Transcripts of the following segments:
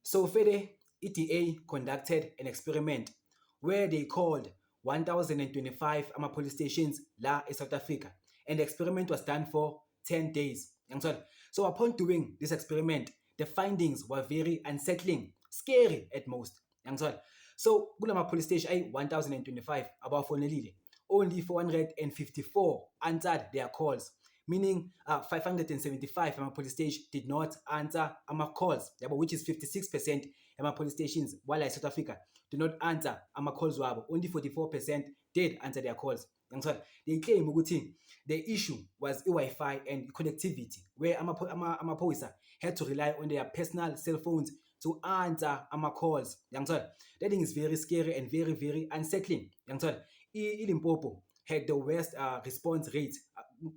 So Fede, ETA conducted an experiment where they called 1025 police stations la in South Africa, and the experiment was done for 10 days. So upon doing this experiment, the findings were very unsettling, scary at most. So kulama police station ay 1025 abafonelile, only 454 answered their calls, meaning 575 police stations did not answer calls, which is 56% police stations, while in South Africa do not answer calls wabo. Only 44% did answer their calls. They claim ukuthi the issue was Wi-Fi and connectivity, where amaphoyisa had to rely on their personal cell phones to answer calls. That thing is very scary and very, very unsettling. Limpopo had the worst response rate.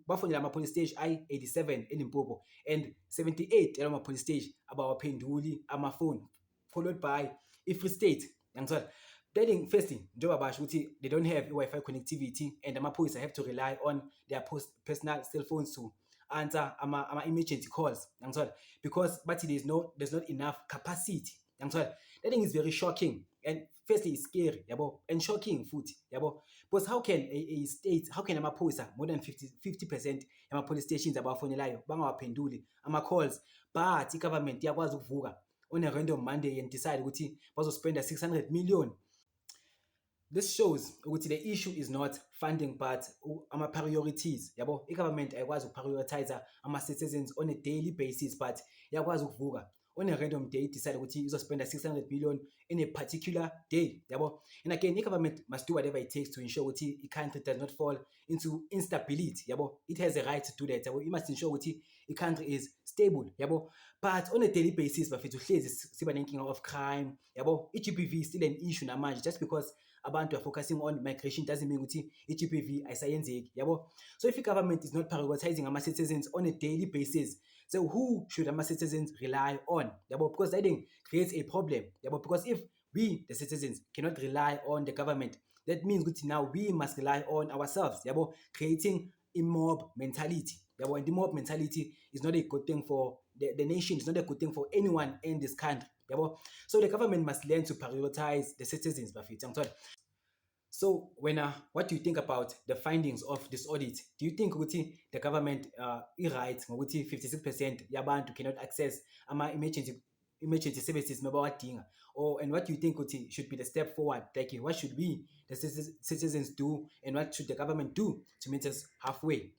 Bafonela police station I-87 eLimpopo and 78 police station abawaphenduli amafoni, followed by Free State. Then firstly, they don't have Wi-Fi connectivity and amaphoyisa have to rely on their personal cell phones to answer emergency calls. Because there's not enough capacity. That thing is very shocking, and firstly it's scary, and shocking food. Because how can a state, how can amaphoyisa more than 50% police stations abafonelayo bangawaphenduli calls, but i-government iyakwazi ukuvuka on a random Monday and decide ukuthi spend 600 million. This shows ukuthi the issue is not funding but ama-priorities. I-government ayikwazi ukuprioritize ama-citizens on a daily basis, but iyakwazi ukuvuka on a random day decide ukuthi spend 600 million in a particular day. And again, the government must do whatever it takes to ensure that the country does not fall into instability. It has a right to do that. It must ensure that the country is stable. But on a daily basis, bafethu hlezi siba nenkinga of crime. I-GBV is still an issue namanje. Just because abantu are focusing on migration doesn't mean ukuthi i-GBV ayisayenzeki. So if the government is not prioritizing ama-citizens on a daily basis, so who should ama-citizens rely on? Because that thing creates a problem. Because if we, the citizens, cannot rely on the government, that means now we must rely on ourselves, creating a mob mentality. And the mob mentality is not a good thing for the nation, it's not a good thing for anyone in this country. So the government must learn to prioritize the citizens. So what do you think about the findings of this audit? Do you think the government is right ngokuthi 56% yabantu cannot access emergency services mabawadinga? And what do you think should be the step forward? Like, what should we, the citizens, do, and what should the government do to meet us halfway?